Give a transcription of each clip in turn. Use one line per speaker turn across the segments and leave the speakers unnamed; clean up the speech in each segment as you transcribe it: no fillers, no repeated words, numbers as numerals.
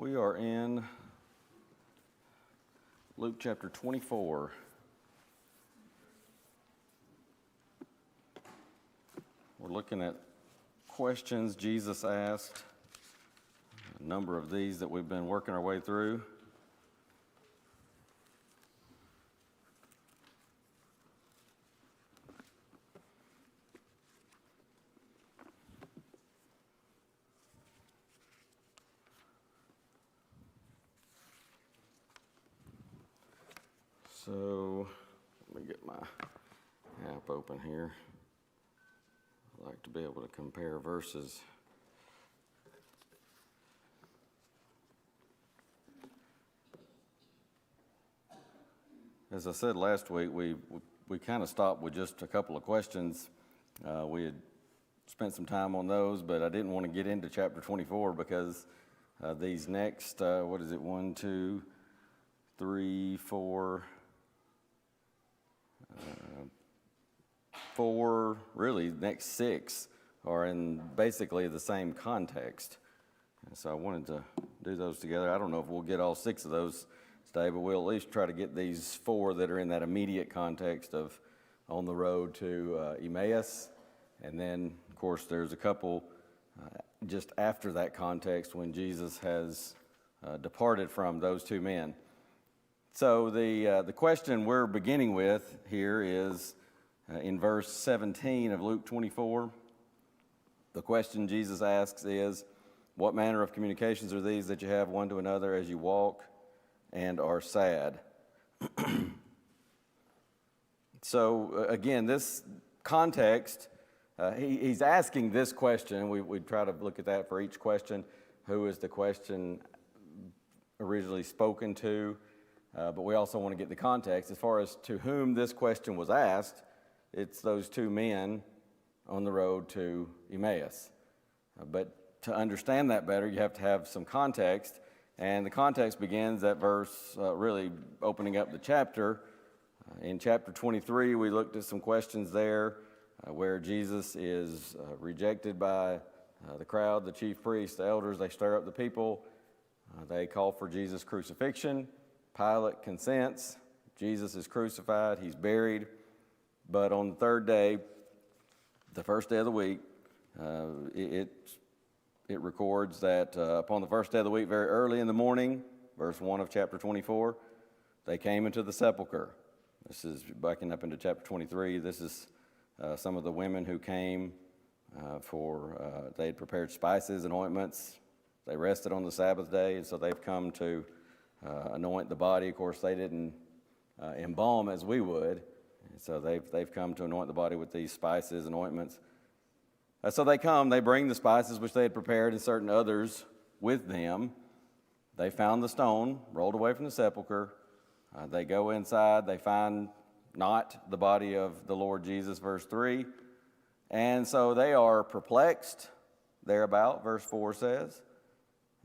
We are in Luke chapter 24. We're looking at questions Jesus asked, a number of these that we've been working our way through. So, let me get my app open here. I like to be able to compare verses. As I said last week, we kind of stopped with just a couple of questions. We had spent some time on those, but I didn't want to get into chapter 24 because these next, 1, 2, 3, 4, 4, really, next 6 are in basically the same context. And so I wanted to do those together. I don't know if we'll get all 6 of those today, but we'll at least try to get these 4 that are in that immediate context of on the road to Emmaus. And then, of course, there's a couple just after that context when Jesus has departed from those 2 men. So the question we're beginning with here is in verse 17 of Luke 24. The question Jesus asks is, "What manner of communications are these that you have one to another as you walk and are sad?" So again, this context, he's asking this question. We try to look at that for each question. Who is the question originally spoken to? But we also want to get the context. As far as to whom this question was asked, it's those 2 men on the road to Emmaus. But to understand that better, you have to have some context. And the context begins at verse, really opening up the chapter. In chapter 23, we looked at some questions there where Jesus is rejected by the crowd, the chief priests, the elders. They stir up the people. They call for Jesus' crucifixion. Pilate consents. Jesus is crucified. He's buried. But on the 3rd day, the first day of the week, it records that upon the first day of the week, very early in the morning, verse 1 of chapter 24, they came into the sepulcher. This is backing up into chapter 23. This is some of the women who came they had prepared spices and ointments. They rested on the Sabbath day, and so they've come to anoint the body. Of course, they didn't embalm as we would. So they've come to anoint the body with these spices and ointments. So they bring the spices which they had prepared and certain others with them. They found the stone rolled away from the sepulcher. They go inside. They find not the body of the Lord Jesus, verse 3. And so they are perplexed thereabout, verse 4 says.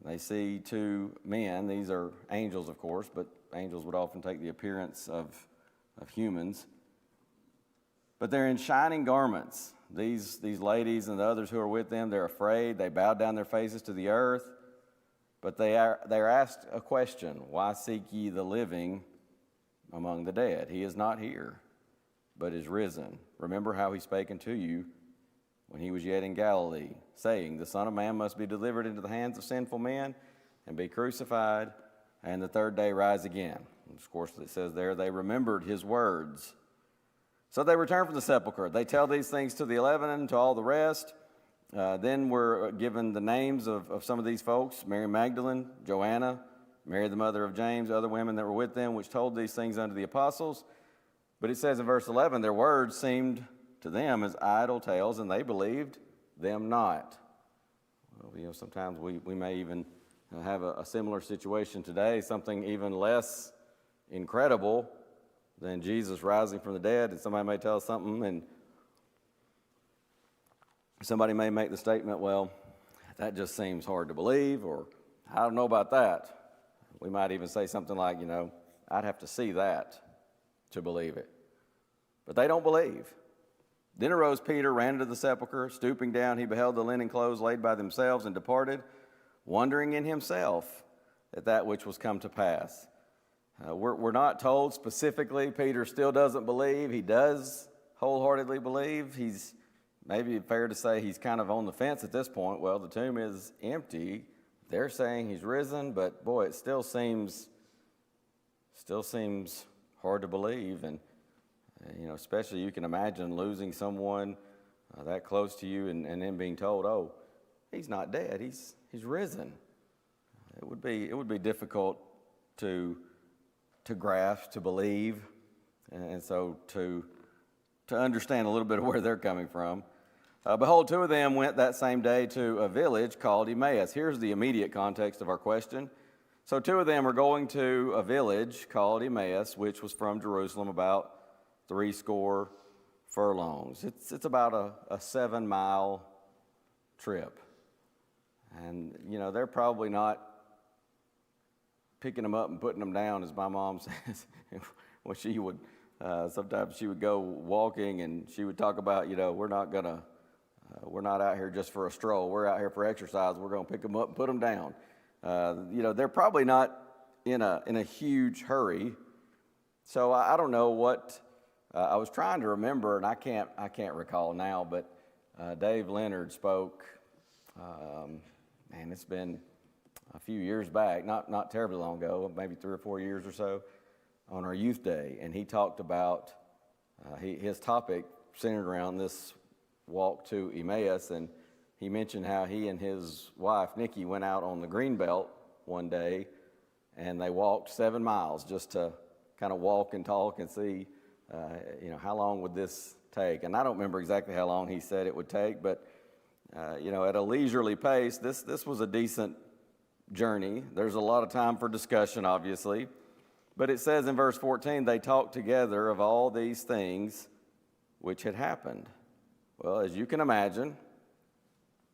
They see 2 men. These are angels, of course, but angels would often take the appearance of humans. But they're in shining garments. These ladies and the others who are with them, they're afraid. They bow down their faces to the earth. But they're asked a question, "Why seek ye the living among the dead? He is not here, but is risen. Remember how he spake unto you when he was yet in Galilee, saying, The Son of Man must be delivered into the hands of sinful men and be crucified, and the 3rd day rise again." And of course, it says there, they remembered his words. So they return from the sepulcher. They tell these things to the 11 and to all the rest. Then we're given the names of some of these folks: Mary Magdalene, Joanna, Mary the mother of James, other women that were with them, which told these things unto the apostles. But it says in verse 11, their words seemed to them as idle tales, and they believed them not. Well, sometimes we may even have a similar situation today, something even less incredible than Jesus rising from the dead. And somebody may tell us something, and somebody may make the statement, "Well, that just seems hard to believe," or "I don't know about that." We might even say something like, "I'd have to see that to believe it." But they don't believe. Then arose Peter, ran into the sepulchre. Stooping down, he beheld the linen clothes laid by themselves, and departed, wondering in himself at that which was come to pass. We're not told specifically. Peter still doesn't believe. He does wholeheartedly believe. He's maybe fair to say he's kind of on the fence at this point. Well, the tomb is empty. They're saying he's risen, but boy, it still seems hard to believe. And especially you can imagine losing someone that close to you and then being told, "Oh, he's not dead. He's risen." It would be difficult to grasp, to believe, and so to understand a little bit of where they're coming from. Behold, two of them went that same day to a village called Emmaus. Here's the immediate context of our question. So two of them are going to a village called Emmaus, which was from Jerusalem about 80 furlongs. It's about a 7-mile trip. And, they're probably not picking them up and putting them down, as my mom says. Well, she would, sometimes she would go walking and she would talk about, we're not out here just for a stroll. We're out here for exercise. We're going to pick them up and put them down. They're probably not in a huge hurry. So I don't know what, I was trying to remember, and I can't recall now, but Dave Leonard spoke, and it's been a few years back, not terribly long ago, maybe 3 or 4 years or so, on our youth day, and he talked about his topic centered around this walk to Emmaus, and he mentioned how he and his wife Nikki went out on the Greenbelt one day, and they walked 7 miles just to kind of walk and talk and see, how long would this take? And I don't remember exactly how long he said it would take, but at a leisurely pace, this was a decent journey. There's a lot of time for discussion, obviously. But it says in verse 14, they talked together of all these things which had happened. Well, as you can imagine,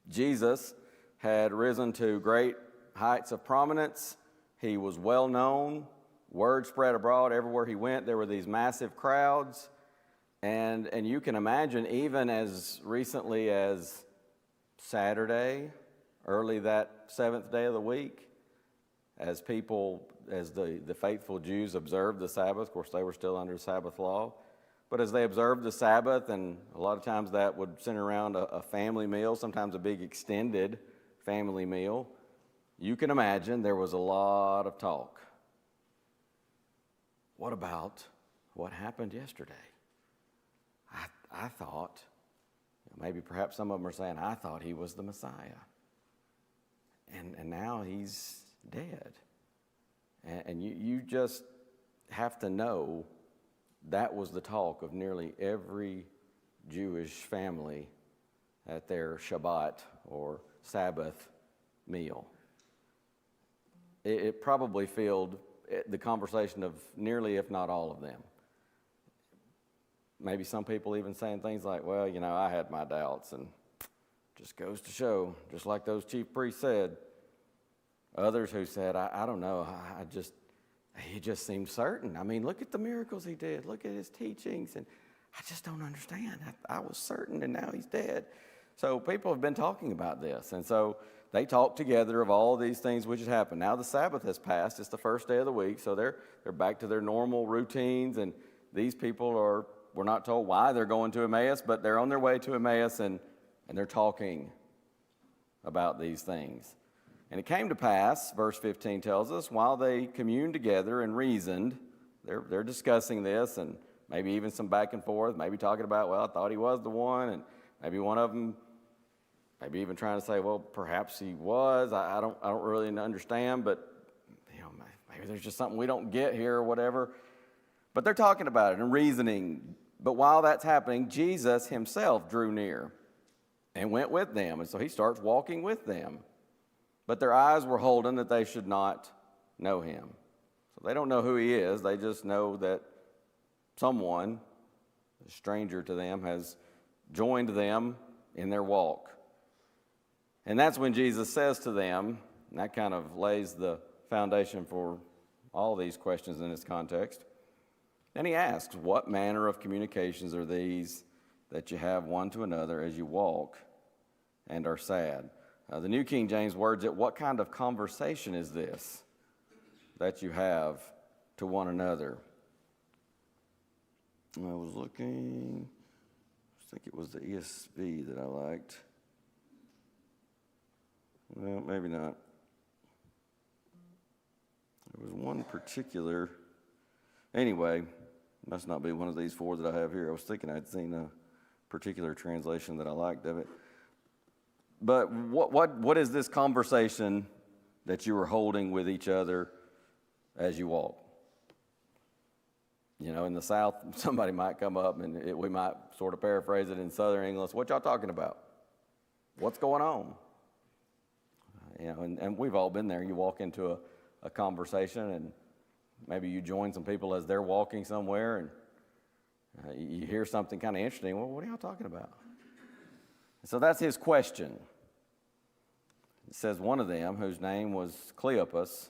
Jesus had risen to great heights of prominence. He was well known. Word spread abroad everywhere he went. There were these massive crowds. And you can imagine, even as recently as Saturday, early that 7th day of the week, as the faithful Jews observed the Sabbath. Of course, they were still under Sabbath law. But as they observed the Sabbath, and a lot of times that would center around a family meal, sometimes a big extended family meal, you can imagine there was a lot of talk. What about what happened yesterday? I thought, maybe perhaps some of them are saying, I thought he was the Messiah. And now he's dead. And you just have to know that was the talk of nearly every Jewish family at their Shabbat or Sabbath meal. It probably filled the conversation of nearly, if not all of them. Maybe some people even saying things like, well, I had my doubts, and just goes to show, just like those chief priests said. Others who said, I don't know, he just seemed certain. I mean, look at the miracles he did. Look at his teachings, and I just don't understand. I was certain, and now he's dead. So people have been talking about this, and so they talked together of all these things which had happened. Now the Sabbath has passed. It's the first day of the week, so they're back to their normal routines, and these people we're not told why they're going to Emmaus, but they're on their way to Emmaus, and they're talking about these things. And it came to pass, verse 15 tells us, while they communed together and reasoned, they're discussing this, and maybe even some back and forth, maybe talking about, well, I thought he was the one, and maybe one of them, maybe even trying to say, well, perhaps he was. I don't really understand, but maybe there's just something we don't get here or whatever. But they're talking about it and reasoning. But while that's happening, Jesus himself drew near and went with them, and so he starts walking with them. But their eyes were holden that they should not know him. So they don't know who he is. They just know that someone, a stranger to them, has joined them in their walk. And that's when Jesus says to them, and that kind of lays the foundation for all these questions in this context. And he asks, what manner of communications are these that you have one to another as you walk and are sad? The New King James words it, what kind of conversation is this that you have to one another. I was looking, I think it was the ESV that I liked. Well, maybe not. There was one particular, anyway, must not be one of these four that I have here. I was thinking I'd seen a particular translation that I liked of it. But what is this conversation that you are holding with each other as you walk? You know, in the South, somebody might come up and we might sort of paraphrase it in Southern English. What y'all talking about? What's going on? You know, and we've all been there. You walk into a conversation and maybe you join some people as they're walking somewhere and you hear something kind of interesting. Well, what are y'all talking about? So that's his question. It says, one of them, whose name was Cleopas,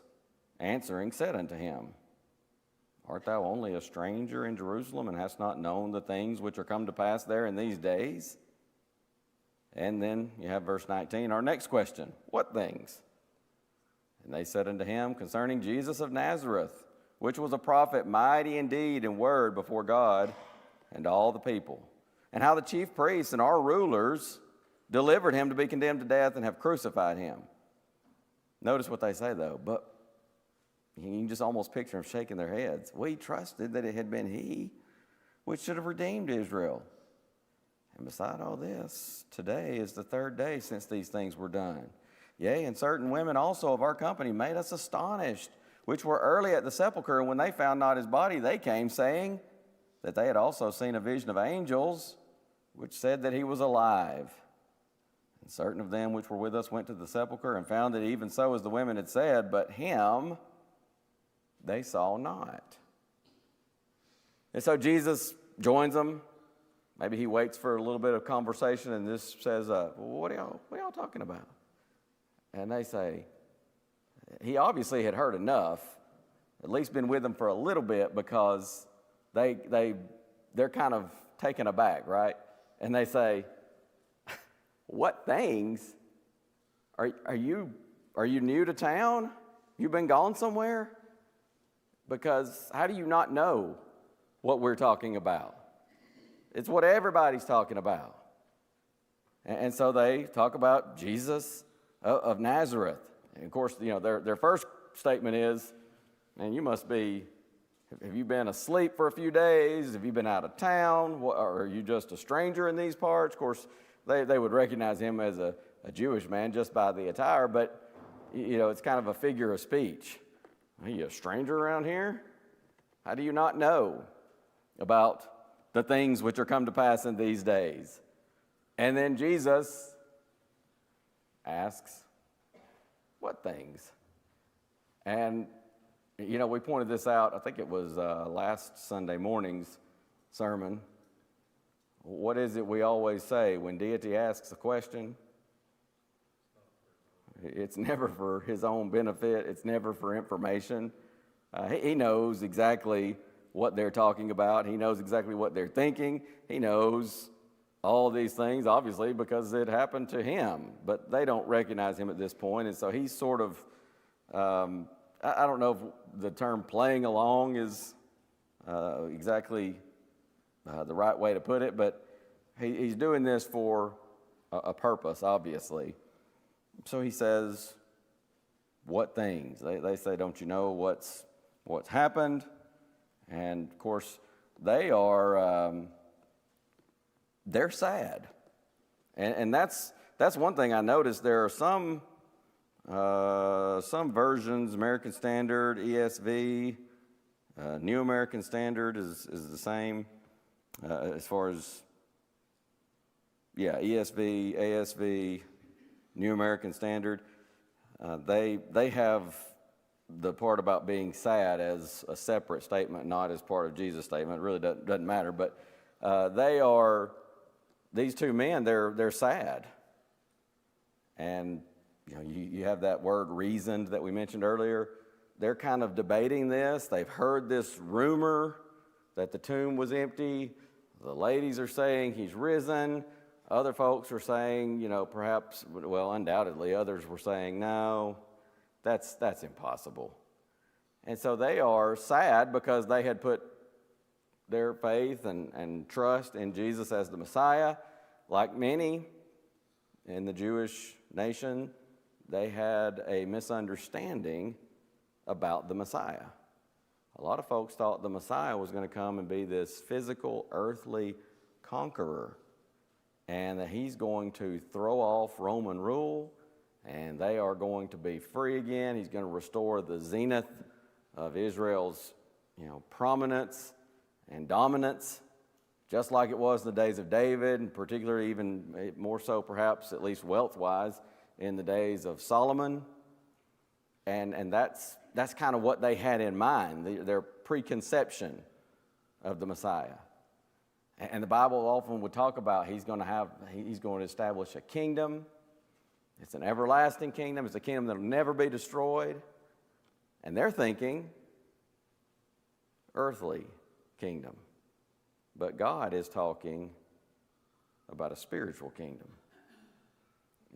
answering, said unto him, Art thou only a stranger in Jerusalem, and hast not known the things which are come to pass there in these days? And then you have verse 19, our next question, what things? And they said unto him, concerning Jesus of Nazareth, which was a prophet, mighty in deed and word before God and all the people, and how the chief priests and our rulers delivered him to be condemned to death and have crucified him. Notice what they say, though. But you can just almost picture them shaking their heads. We trusted that it had been he which should have redeemed Israel. And beside all this, today is the third day since these things were done. Yea, and certain women also of our company made us astonished, which were early at the sepulchre, and when they found not his body, they came, saying that they had also seen a vision of angels, which said that he was alive. And certain of them which were with us went to the sepulchre and found it even so as the women had said, but him they saw not. And so Jesus joins them. Maybe he waits for a little bit of conversation and this says, what are y'all talking about? And they say, he obviously had heard enough, at least been with them for a little bit, because they're kind of taken aback, right? And they say, what things? Are you new to town? You been gone somewhere? Because how do you not know what we're talking about? It's what everybody's talking about. And so they talk about Jesus of Nazareth. And of course, you know, their first statement is, man, you must be, have you been asleep for a few days? Have you been out of town? Or are you just a stranger in these parts? Of course, they would recognize him as a Jewish man just by the attire, but, you know, it's kind of a figure of speech. Are you a stranger around here? How do you not know about the things which are come to pass in these days? And then Jesus asks, what things? And, you know, we pointed this out, I think it was last Sunday morning's sermon. What is it we always say when deity asks a question? It's never for his own benefit. It's never for information. He knows exactly what they're talking about. He knows exactly what they're thinking. He knows all these things, obviously, because it happened to him. But they don't recognize him at this point. And so he's sort of, I don't know if the term playing along is exactly the right way to put it, but he's doing this for a purpose, obviously. So he says, what things? They say, don't you know what's happened? And of course, they're sad. And that's one thing I noticed. There are some versions, American Standard, ESV, New American Standard is the same as far as, ESV, ASV, New American Standard. They have the part about being sad as a separate statement, not as part of Jesus' statement. It really doesn't matter. But these two men, they're sad. And you know, you have that word reasoned that we mentioned earlier. They're kind of debating this. They've heard this rumor that the tomb was empty. The ladies are saying he's risen. Other folks are saying, you know, perhaps, well, undoubtedly, others were saying, no, that's impossible. And so they are sad because they had put their faith and trust in Jesus as the Messiah. Like many in the Jewish nation, they had a misunderstanding about the Messiah. A lot of folks thought the Messiah was going to come and be this physical, earthly conqueror, and that he's going to throw off Roman rule, and they are going to be free again. He's going to restore the zenith of Israel's, prominence and dominance, just like it was in the days of David, and particularly even more so perhaps, at least wealth-wise, in the days of Solomon. And that's kind of what they had in mind, their preconception of the Messiah. And the Bible often would talk about he's going to establish a kingdom. It's an everlasting kingdom. It's a kingdom that will never be destroyed. And they're thinking earthly kingdom. But God is talking about a spiritual kingdom.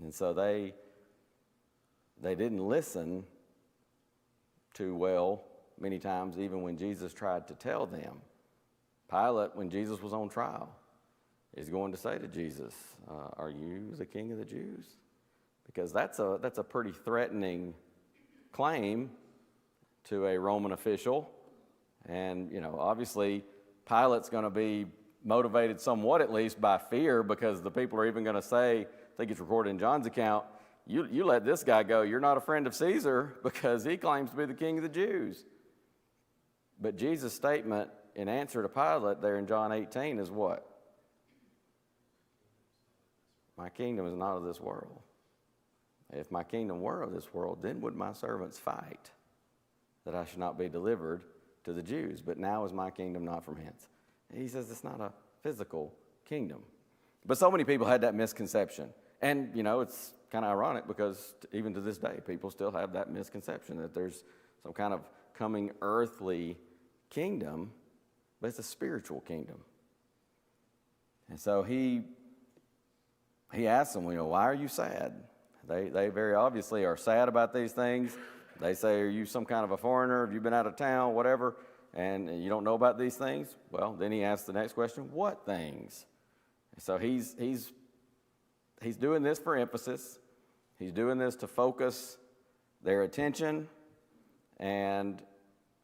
And so they didn't listen too well many times, even when Jesus tried to tell them. Pilate, when Jesus was on trial, is going to say to Jesus, are you the king of the Jews? Because that's a pretty threatening claim to a Roman official. And, obviously Pilate's going to be motivated somewhat, at least, by fear, because the people are even going to say, I think it's recorded in John's account, you let this guy go. You're not a friend of Caesar because he claims to be the king of the Jews. But Jesus' statement in answer to Pilate there in John 18 is what? My kingdom is not of this world. If my kingdom were of this world, then would my servants fight that I should not be delivered to the Jews. But now is my kingdom not from hence. And he says it's not a physical kingdom. But so many people had that misconception. And, it's kind of ironic because even to this day, people still have that misconception that there's some kind of coming earthly kingdom, but it's a spiritual kingdom. And so he asks them, why are you sad? They very obviously are sad about these things. They say, are you some kind of a foreigner? Have you been out of town, whatever, and you don't know about these things? Well, then he asks the next question, what things? And so he's doing this for emphasis. He's doing this to focus their attention, and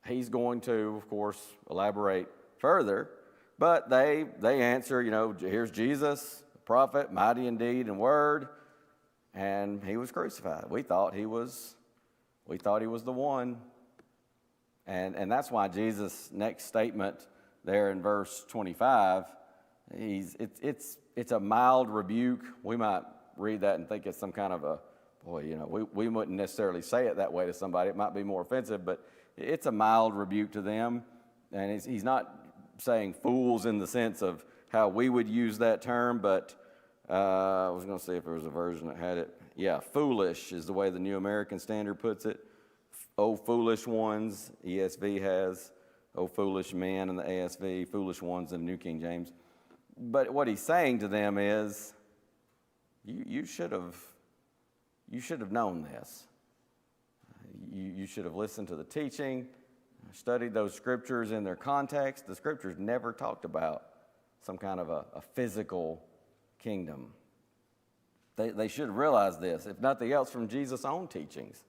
he's going to, of course, elaborate further. But they answer, here's Jesus, prophet, mighty in deed and word, and he was crucified. We thought he was the one. And that's why Jesus' next statement there in verse 25, it's a mild rebuke. We might read that and think it's some kind of we wouldn't necessarily say it that way to somebody. It might be more offensive, but it's a mild rebuke to them. And he's not saying fools in the sense of how we would use that term, but I was going to see if there was a version that had it. Yeah, foolish is the way the New American Standard puts it. Oh, foolish ones, ESV has. Oh, foolish men in the ASV, foolish ones in the New King James. But what he's saying to them is, you should have known this. You should have listened to the teaching, studied those scriptures in their context. The scriptures never talked about some kind of a physical kingdom. They should realize this, if nothing else from Jesus' own teachings.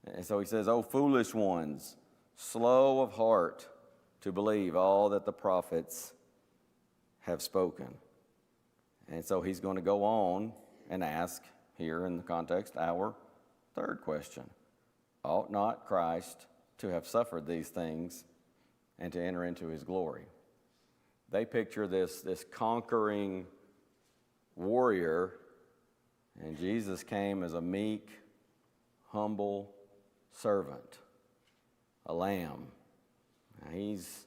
And so he says, oh, foolish ones, slow of heart to believe all that the prophets have spoken. And so he's going to go on and ask, here in the context, our third question. Ought not Christ to have suffered these things and to enter into his glory? They picture this conquering warrior, and Jesus came as a meek, humble servant, a lamb. Now, he's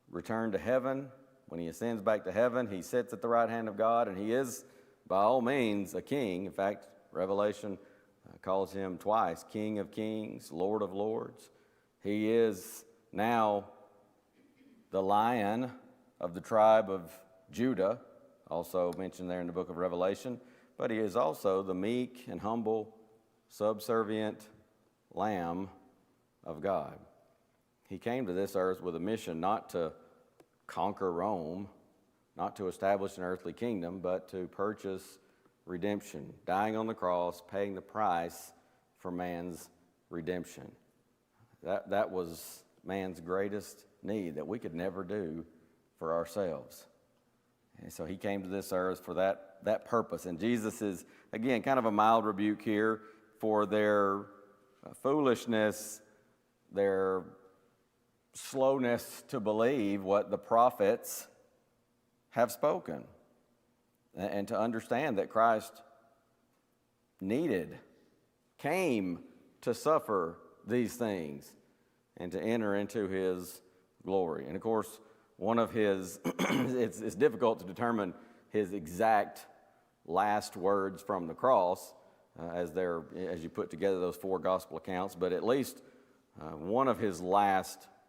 returned to heaven. When he ascends back to heaven, he sits at the right hand of God, and he is, by all means, a king. In fact, Revelation calls him twice, King of Kings, Lord of Lords. He is now the Lion of the tribe of Judah, also mentioned there in the book of Revelation, but he is also the meek and humble, subservient Lamb of God. He came to this earth with a mission not to conquer Rome, not to establish an earthly kingdom, but to purchase redemption, dying on the cross, paying the price for man's redemption. That was man's greatest need that we could never do for ourselves. And so he came to this earth for that purpose. And Jesus is, again, kind of a mild rebuke here for their foolishness, their slowness to believe what the prophets have spoken, and to understand that Christ came to suffer these things and to enter into his glory. And of course, one of his, it's difficult to determine his exact last words from the cross as you put together those four gospel accounts, but at least one of his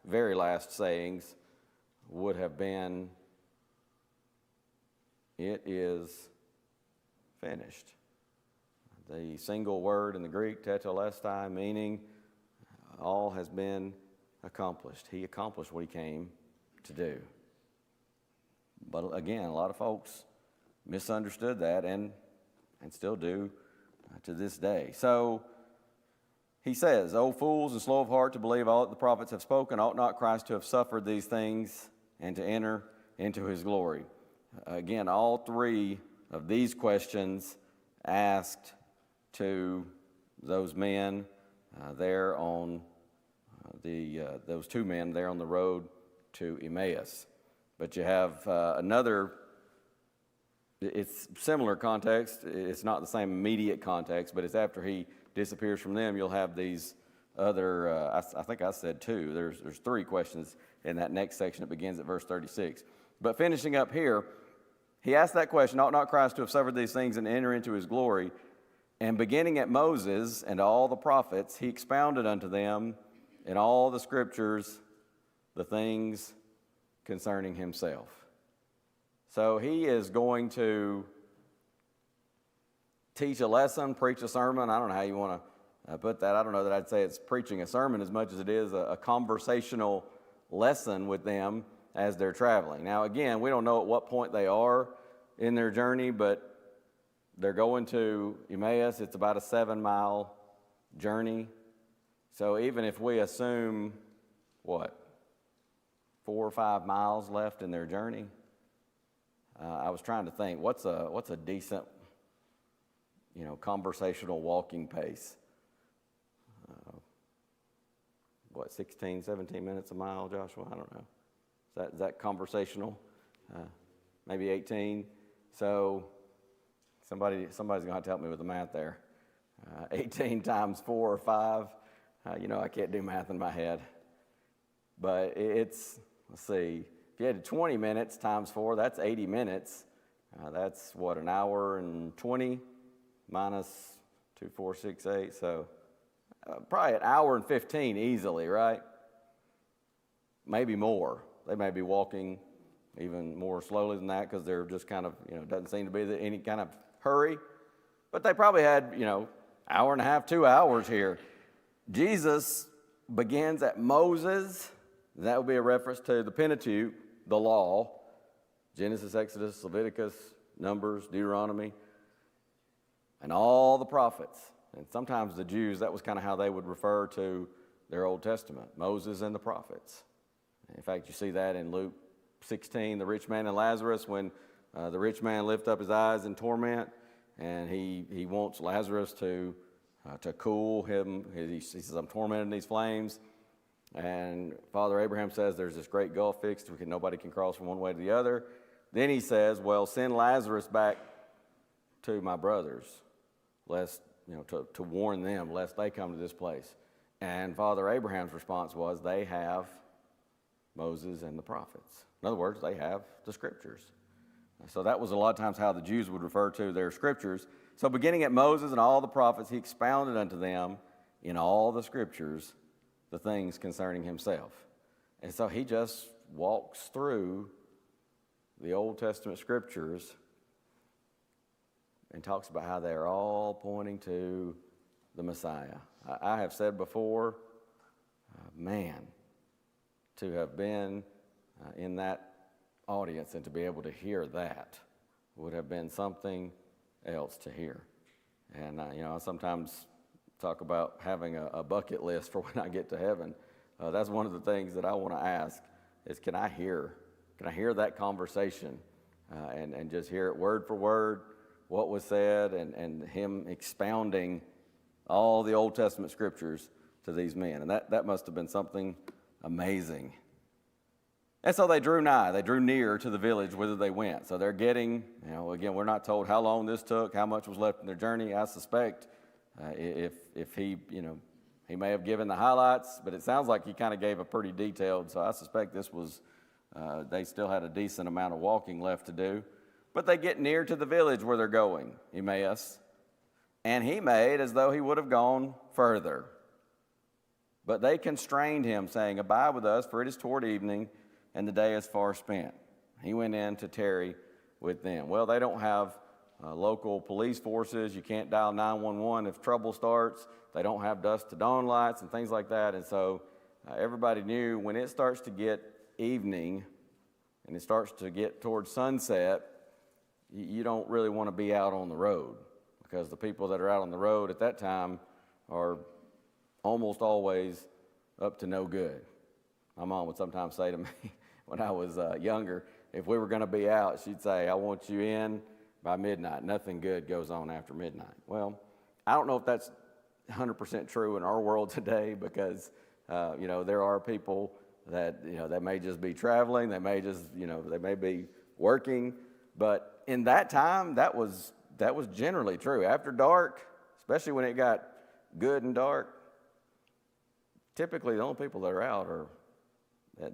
very last sayings would have been, "It is finished." The single word in the Greek, tetelestai, meaning all has been accomplished. He accomplished what he came to do. But again, a lot of folks misunderstood that and still do to this day. So he says, "O fools and slow of heart to believe all that the prophets have spoken, ought not Christ to have suffered these things and to enter into his glory?" Again, all three of these questions asked to those men there on those two men there on the road to Emmaus. But you have another, it's similar context. It's not the same immediate context, but it's after he disappears from them. You'll have these other, I think I said two. There's three questions in that next section. It begins at verse 36. But finishing up here, he asked that question, "Ought not Christ to have suffered these things and enter into his glory?" And beginning at Moses and all the prophets, he expounded unto them in all the scriptures the things concerning himself. So he is going to teach a lesson, preach a sermon. I don't know how you want to put that. I don't know that I'd say it's preaching a sermon as much as it is a conversational lesson with them as they're traveling. Now, again, we don't know at what point they are in their journey, but they're going to Emmaus. It's about a 7-mile journey. So even if we assume, 4 or 5 miles left in their journey, I was trying to think, what's a decent, conversational walking pace? 16, 17 minutes a mile, Joshua? I don't know. Is that conversational? Maybe 18. So somebody's going to have to help me with the math there. 18 times 4 or 5. I can't do math in my head. But let's see. If you had 20 minutes times 4, that's 80 minutes. That's an hour and 20 minus 2, 4, 6, 8. So probably an hour and 15 easily, right? Maybe more. They may be walking even more slowly than that because they're just kind of, doesn't seem to be any kind of hurry. But they probably had, hour and a half, 2 hours here. Jesus begins at Moses. That would be a reference to the Pentateuch, the law, Genesis, Exodus, Leviticus, Numbers, Deuteronomy, and all the prophets. And sometimes the Jews, that was kind of how they would refer to their Old Testament, Moses and the prophets. In fact, you see that in Luke 16, the rich man and Lazarus, when the rich man lifts up his eyes in torment, and he wants Lazarus to cool him. He says, "I'm tormented in these flames." And Father Abraham says there's this great gulf fixed, nobody can cross from one way to the other. Then he says, "Well, send Lazarus back to my brothers, lest, to warn them, lest they come to this place." And Father Abraham's response was, they have Moses and the prophets. In other words, they have the scriptures. So that was a lot of times how the Jews would refer to their scriptures. So beginning at Moses and all the prophets, he expounded unto them in all the scriptures the things concerning himself. And so he just walks through the Old Testament scriptures and talks about how they're all pointing to the Messiah. I have said before, Man, to have been in that audience and to be able to hear that would have been something else to hear. And, I sometimes talk about having a bucket list for when I get to heaven. That's one of the things that I want to ask is, can I hear that conversation and just hear it word for word, what was said, and him expounding all the Old Testament scriptures to these men. And that must have been something amazing. And so they drew nigh, they drew near to the village whither they went. So they're getting, again, we're not told how long this took, how much was left in their journey. I suspect if he, he may have given the highlights, but it sounds like he kind of gave a pretty detailed, so I suspect this was, they still had a decent amount of walking left to do. But they get near to the village where they're going, Emmaus, and he made as though he would have gone further. But they constrained him, saying, "Abide with us, for it is toward evening, and the day is far spent." He went in to tarry with them. Well, they don't have local police forces. You can't dial 911 if trouble starts. They don't have dusk to dawn lights and things like that. And so everybody knew when it starts to get evening and it starts to get towards sunset, you don't really want to be out on the road, because the people that are out on the road at that time are almost always up to no good. My mom would sometimes say to me when I was younger, if we were going to be out, she'd say, "I want you in by midnight. Nothing good goes on after midnight." Well, I don't know if that's 100% true in our world today, because, there are people that, they may just be traveling, they may just, they may be working. But in that time, that was generally true. After dark, especially when it got good and dark, typically the only people that are out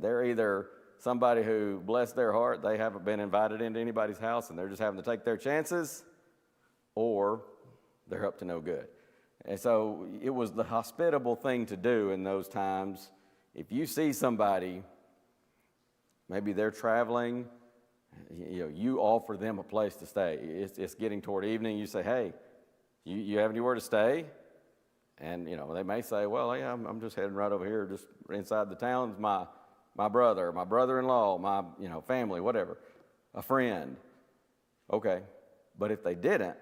they're either somebody who, bless their heart, they haven't been invited into anybody's house and they're just having to take their chances, or they're up to no good. And so it was the hospitable thing to do in those times. If you see somebody, maybe they're traveling, you offer them a place to stay. It's getting toward evening. You say, "Hey, you have anywhere to stay?" And, they may say, "Well, yeah, I'm just heading right over here, just inside the town. It's my brother, my brother-in-law, my, family, whatever, a friend." Okay. But if they didn't,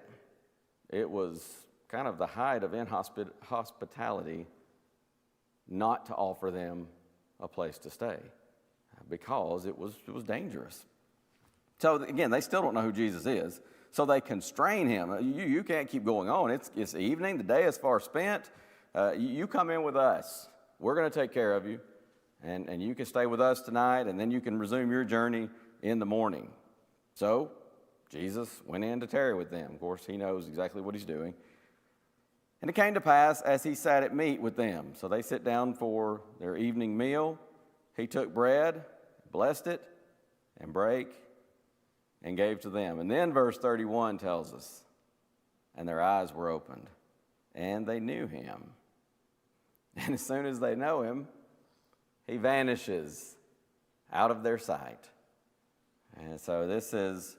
it was kind of the height of inhospitality not to offer them a place to stay, because it was dangerous. So again, they still don't know who Jesus is. So they constrain him. You can't keep going on. It's evening. The day is far spent. You come in with us. We're going to take care of you. And you can stay with us tonight, and then you can resume your journey in the morning. So Jesus went in to tarry with them. Of course, he knows exactly what he's doing. And it came to pass as he sat at meat with them. So they sit down for their evening meal. He took bread, blessed it, and brake, and gave to them. And then verse 31 tells us, and their eyes were opened, and they knew him. And as soon as they know him, he vanishes out of their sight. And so this is,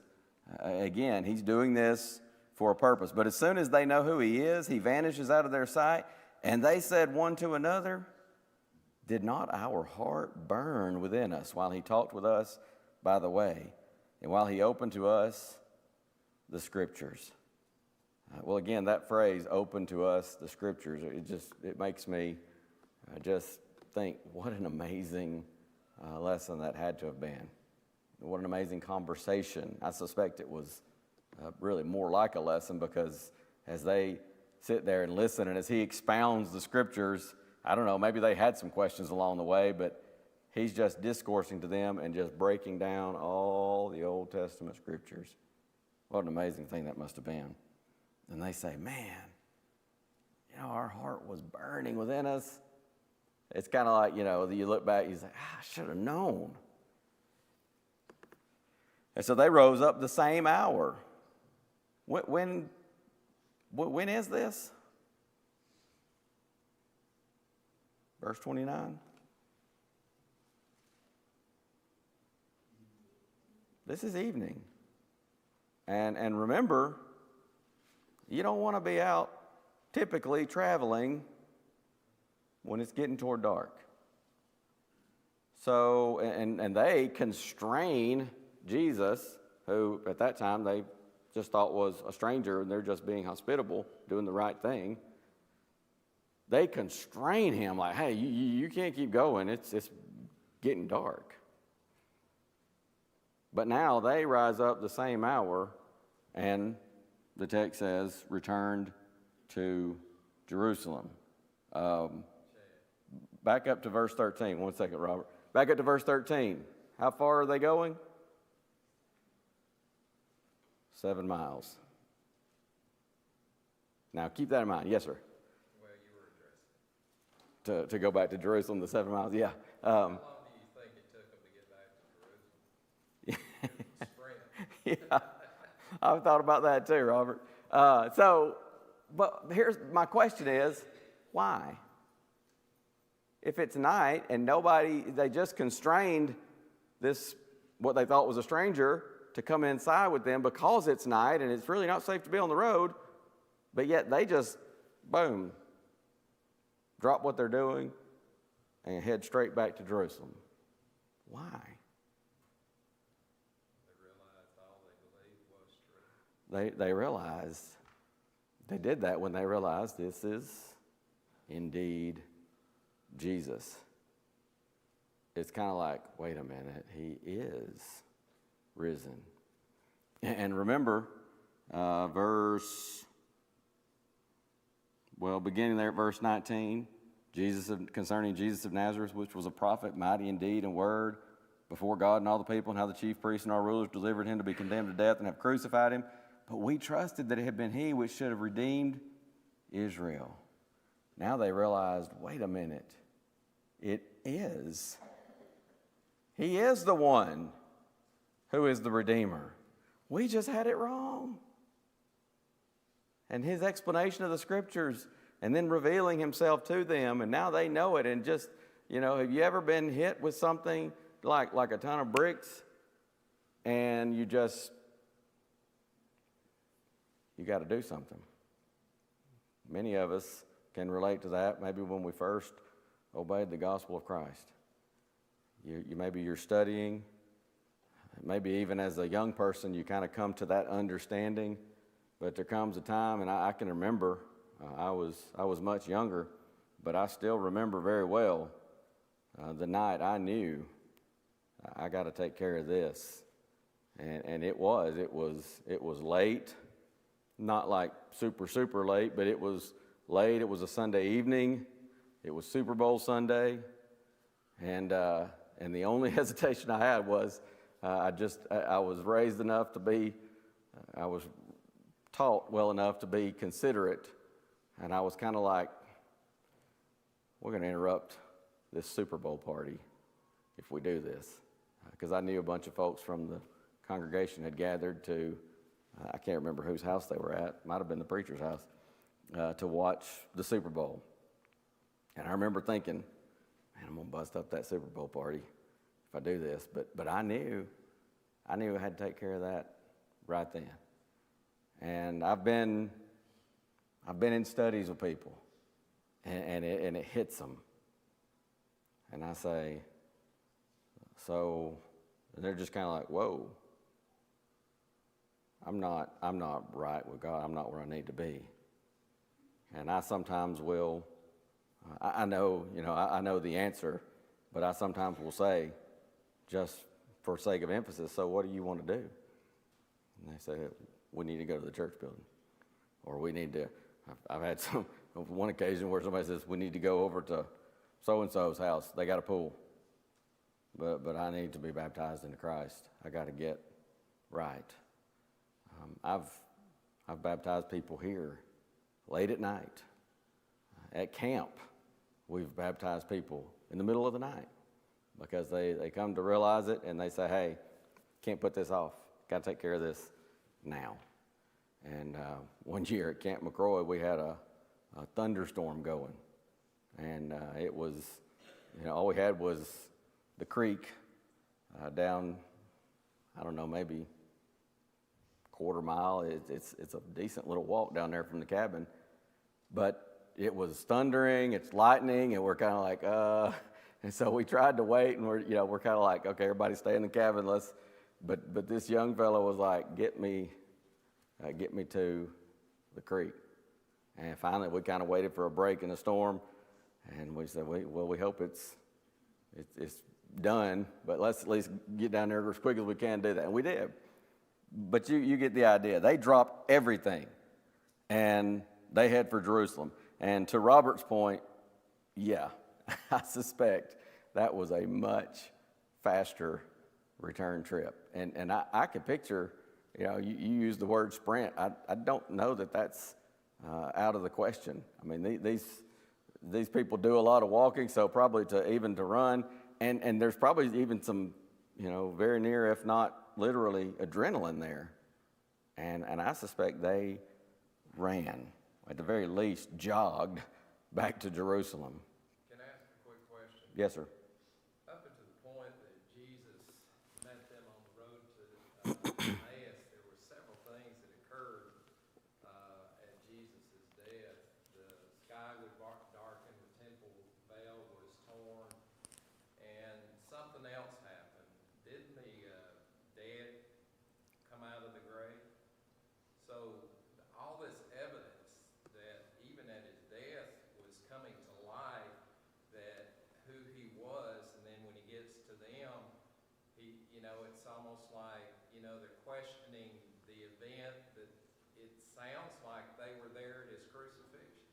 again, he's doing this for a purpose. But as soon as they know who he is, he vanishes out of their sight. And they said one to another, "Did not our heart burn within us while he talked with us by the way, and while he opened to us the scriptures?" Well, again, that phrase, "open to us the scriptures," it makes me just think, what an amazing lesson that had to have been. What an amazing conversation. I suspect it was really more like a lesson, because as they sit there and listen, and as he expounds the scriptures, I don't know, maybe they had some questions along the way, but he's just discoursing to them and just breaking down all the Old Testament scriptures. What an amazing thing that must have been. And they say, "Man, our heart was burning within us." It's kind of like, you look back, you say, "I should have known." And so they rose up the same hour. When is this? Verse 29. This is evening. And remember, you don't want to be out typically traveling when it's getting toward dark. So, and they constrain Jesus, who at that time they just thought was a stranger and they're just being hospitable, doing the right thing. They constrain him like, hey, you can't keep going. It's getting dark. But now they rise up the same hour, and the text says, returned to Jerusalem. Back up to verse 13. 1 second, Robert. Back up to verse 13. How far are they going? 7 miles. Now, keep that in mind. Yes, sir.
Well, you were addressing.
To go back to Jerusalem, the 7 miles, yeah.
How long do you think it took them to get back to Jerusalem? Sprint.
Yeah, I've thought about that too, Robert. But here's my question is, why? If it's night and they just constrained this, what they thought was a stranger, to come inside with them because it's night and it's really not safe to be on the road, but yet they just, boom, drop what they're doing and head straight back to Jerusalem. Why? They realized they did that when they realized this is indeed Jesus. It's kind of like, wait a minute, he is risen. And remember, beginning there at verse 19, concerning Jesus of Nazareth, which was a prophet, mighty in deed and word, before God and all the people, and how the chief priests and our rulers delivered him to be condemned to death and have crucified him. But we trusted that it had been he which should have redeemed Israel. Now they realized, wait a minute, it is. He is the one who is the Redeemer. We just had it wrong. And his explanation of the Scriptures and then revealing himself to them, and now they know it. And just, have you ever been hit with something like a ton of bricks and you got to do something? Many of us can relate to that, maybe when we first obeyed the gospel of Christ. Maybe you're studying, maybe even as a young person you kind of come to that understanding, but there comes a time, and I can remember, I was much younger, but I still remember very well the night I knew I got to take care of this, and it was late, not like super late, but it was late. It was a Sunday evening. It was Super Bowl Sunday, and the only hesitation I had was I was raised enough to be, I was taught well enough to be considerate, and I was kind of like, we're going to interrupt this Super Bowl party if we do this, because I knew a bunch of folks from the congregation had gathered to, I can't remember whose house they were at, might have been the preacher's house, to watch the Super Bowl. And I remember thinking, man, I'm going to bust up that Super Bowl party if I do this. But I knew I had to take care of that right then. And I've been in studies with people, and it hits them. And I say, and they're just kind of like, whoa, I'm not right with God. I'm not where I need to be. And I sometimes will, I know the answer, but I sometimes will say, just for sake of emphasis, so what do you want to do? And they say, we need to go to the church building. Or we need to, I've had one occasion where somebody says, we need to go over to so-and-so's house. They got a pool. But I need to be baptized into Christ. I got to get right. I've baptized people here late at night. At camp, we've baptized people in the middle of the night because they come to realize it and they say, hey, can't put this off. Got to take care of this now. And one year at Camp McCroy, we had a thunderstorm going. And it was, all we had was the creek down, I don't know, maybe quarter mile. It's a decent little walk down there from the cabin. But it was thundering, it's lightning, and we're kind of like, and so we tried to wait, and we're kind of like, okay, everybody stay in the cabin, but this young fellow was like, get me to the creek. And finally, we kind of waited for a break in the storm, and we said, we hope it's done, but let's at least get down there as quick as we can do that. And we did. But you get the idea. They dropped everything, and they head for Jerusalem. And to Robert's point, yeah, I suspect that was a much faster return trip. And I could picture, you use the word sprint. I don't know that that's out of the question. I mean, these people do a lot of walking, so probably to run, and there's probably even some, very near, if not literally, adrenaline there. And I suspect they ran, at the very least, jogged back to Jerusalem.
Can I ask a quick question?
Yes, sir.
Up until the point that Jesus met them on the road to Emmaus, there were several things that occurred at Jesus' death. The sky would darken, the temple veil was torn, and something else happened. Didn't the dead come out of the grave? So all this evidence that even at his death was coming to light, that who he was, and then when he gets to them, it's almost like, they're questioning the event, that it sounds like they were there at his crucifixion.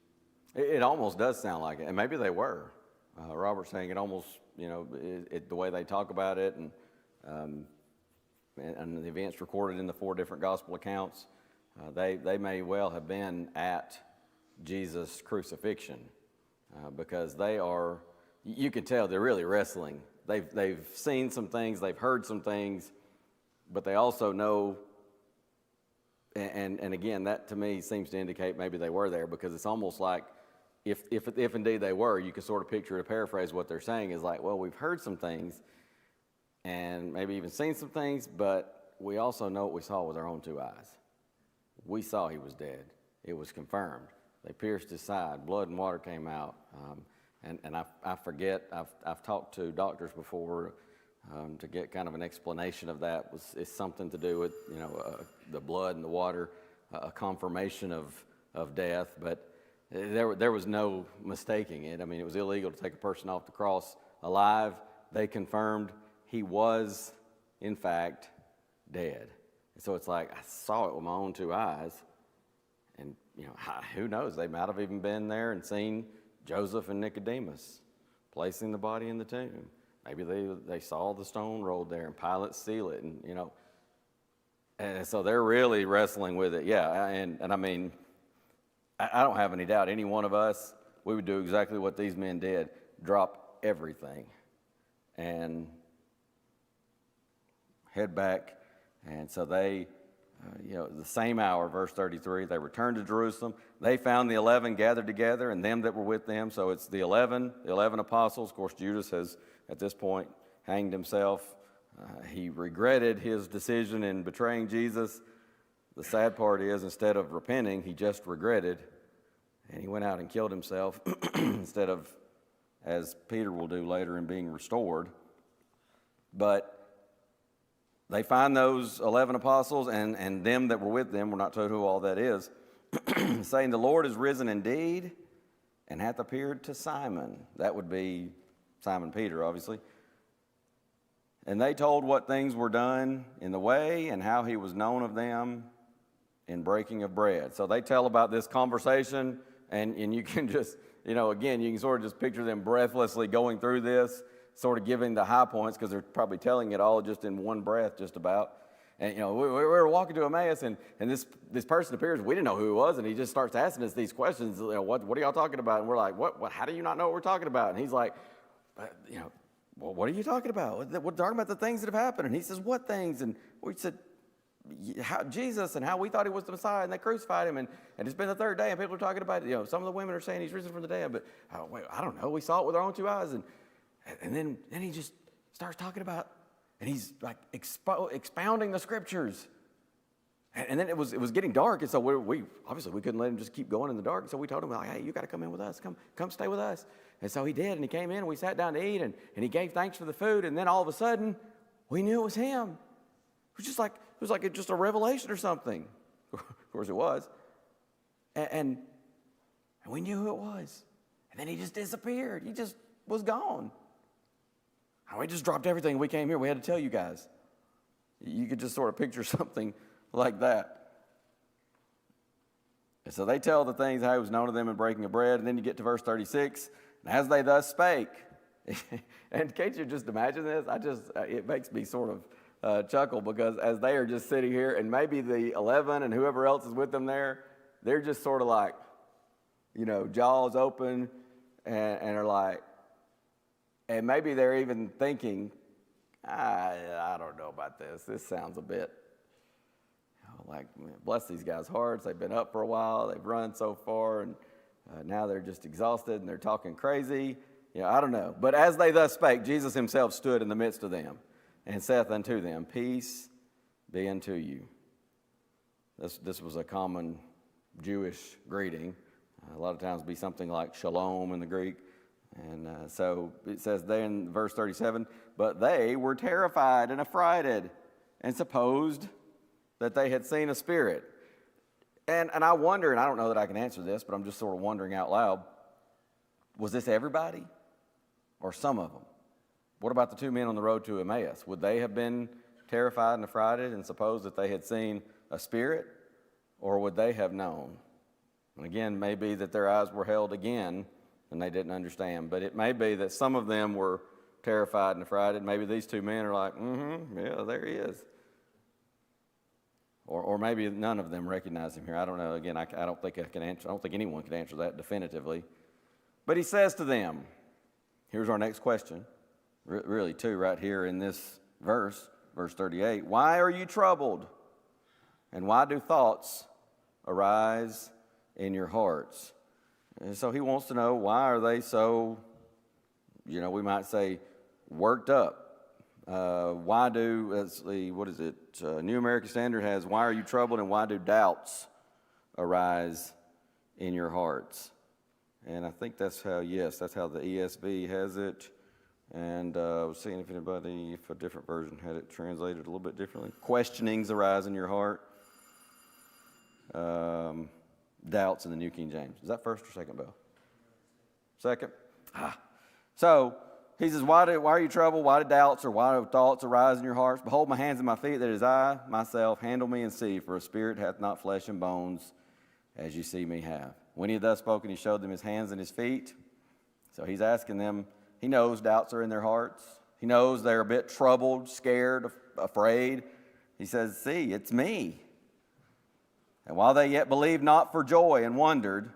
It almost does sound like it, and maybe they were. Robert's saying it almost, the way they talk about it, and the events recorded in the 4 different gospel accounts, they may well have been at Jesus' crucifixion, because they are, you can tell they're really wrestling. They've seen some things, they've heard some things, but they also know, and again, that to me seems to indicate maybe they were there, because it's almost like if indeed they were, you can sort of picture, to paraphrase what they're saying, is like, well, we've heard some things and maybe even seen some things, but we also know what we saw with our own 2 eyes. We saw he was dead. It was confirmed. They pierced his side. Blood and water came out. And I forget, I've talked to doctors before to get kind of an explanation of that. It's something to do with, the blood and the water, a confirmation of death, but there was no mistaking it. I mean, it was illegal to take a person off the cross alive. They confirmed he was, in fact, dead. So it's like, I saw it with my own 2 eyes, and, who knows? They might have even been there and seen Joseph and Nicodemus placing the body in the tomb. Maybe they saw the stone rolled there and Pilate seal it, and, and so they're really wrestling with it. Yeah, and I mean, I don't have any doubt any one of us, we would do exactly what these men did, drop everything and head back. And so they, the same hour, verse 33, they returned to Jerusalem. They found the 11 gathered together and them that were with them. So it's the 11 apostles. Of course, Judas has, at this point, hanged himself. He regretted his decision in betraying Jesus. The sad part is, instead of repenting, he just regretted, and he went out and killed himself instead of, as Peter will do later, in being restored. But they find those 11 apostles and them that were with them, we're not told who all that is, saying, the Lord is risen indeed and hath appeared to Simon. That would be Simon Peter, obviously. And they told what things were done in the way and how he was known of them in breaking of bread. So they tell about this conversation, and you can just, again, you can sort of just picture them breathlessly going through this, sort of giving the high points, because they're probably telling it all just in one breath, just about. And, we were walking to Emmaus, and this person appears. We didn't know who it was, and he just starts asking us these questions. What are y'all talking about? And we're like, what? How do you not know what we're talking about? And he's like, well, what are you talking about? We're talking about the things that have happened. And he says, what things? And we said, Jesus, and how we thought he was the Messiah, and they crucified him, and it's been the 3rd day, and people are talking about it. Some of the women are saying he's risen from the dead, but I don't know. We saw it with our own 2 eyes, and then he just starts talking about, and he's like expounding the scriptures. And then it was getting dark, and so we obviously we couldn't let him just keep going in the dark. And so we told him, like, hey, you got to come in with us. Come stay with us. And so he did, and he came in, and we sat down to eat, and he gave thanks for the food. And then all of a sudden, we knew it was him. It was like just a revelation or something. Of course it was. And we knew who it was. And then he just disappeared. He just was gone. And we just dropped everything. We came here. We had to tell you guys. You could just sort of picture something like that. And so they tell the things how it was known to them in breaking of bread. And then you get to verse 36. And as they thus spake, and can't you just imagine this? It makes me sort of chuckle, because as they are just sitting here, and maybe the 11 and whoever else is with them there, they're just sort of like, jaws open and are like, and maybe they're even thinking, I don't know about this. This sounds a bit like, bless these guys' hearts. They've been up for a while. They've run so far, and now they're just exhausted, and they're talking crazy. I don't know. But as they thus spake, Jesus himself stood in the midst of them and saith unto them, peace be unto you. This was a common Jewish greeting. A lot of times be something like shalom in the Greek. And so it says there in verse 37, but they were terrified and affrighted and supposed that they had seen a spirit. And I wonder, and I don't know that I can answer this, but I'm just sort of wondering out loud, was this everybody or some of them? What about the two men on the road to Emmaus? Would they have been terrified and affrighted and supposed that they had seen a spirit, or would they have known? And again, maybe that their eyes were held again and they didn't understand. But it may be that some of them were terrified and affrighted. Maybe these two men are like, yeah, there he is. Or maybe none of them recognize him here. I don't know. Again, I don't think I can answer. I don't think anyone can answer that definitively. But he says to them, here's our next question. Really two right here in this verse 38. Why are you troubled? And why do thoughts arise in your hearts? And so he wants to know, why are they so, we might say, worked up? Why do, New American Standard has, why are you troubled, and why do doubts arise in your hearts? And I think that's how the ESV has it. And I was seeing if a different version had it translated a little bit differently. Questionings arise in your heart. Doubts in the New King James. Is that first or second, Bill? Second? So he says, why are you troubled? Why do doubts or why do thoughts arise in your hearts? Behold my hands and my feet, that is I myself. Handle me and see, for a spirit hath not flesh and bones, as you see me have. When he had thus spoken, he showed them his hands and his feet. So he's asking them, he knows doubts are in their hearts. He knows they're a bit troubled, scared, afraid. He says, see, it's me. And while they yet believed not for joy and wondered,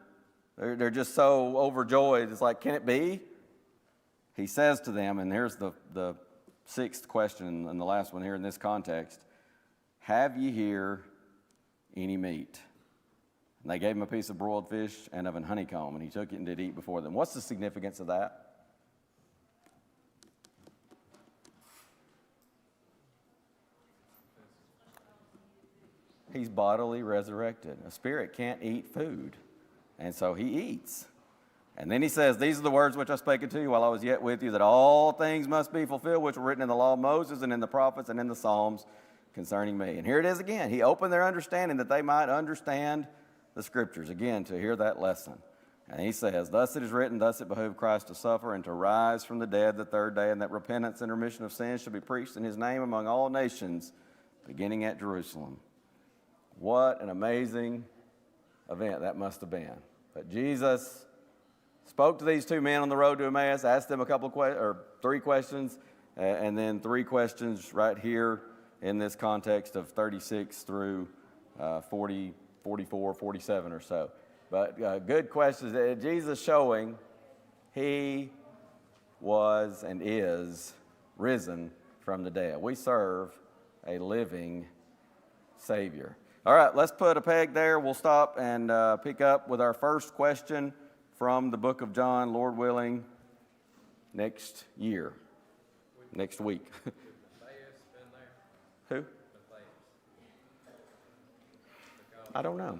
they're just so overjoyed. It's like, can it be? He says to them, and here's the sixth question and the last one here in this context, have ye here any meat? And they gave him a piece of broiled fish and of an honeycomb, and he took it and did eat before them. What's the significance of that? He's bodily resurrected. A spirit can't eat food, and so he eats. And then he says, these are the words which I spake unto you while I was yet with you, that all things must be fulfilled, which were written in the law of Moses and in the prophets and in the Psalms concerning me. And here it is again. He opened their understanding that they might understand the Scriptures, again, to hear that lesson. And he says, thus it is written, thus it behooved Christ to suffer and to rise from the dead the third day, and that repentance and remission of sins should be preached in his name among all nations, beginning at Jerusalem. What an amazing event that must have been. But Jesus spoke to these two men on the road to Emmaus, asked them three questions, and then three questions right here in this context of 36 through 40, 44, 47 or so. But good questions. Jesus showing he was and is risen from the dead. We serve a living Savior. All right, let's put a peg there. We'll stop and pick up with our first question from the book of John, Lord willing, next year, next week.
Who?
I don't know.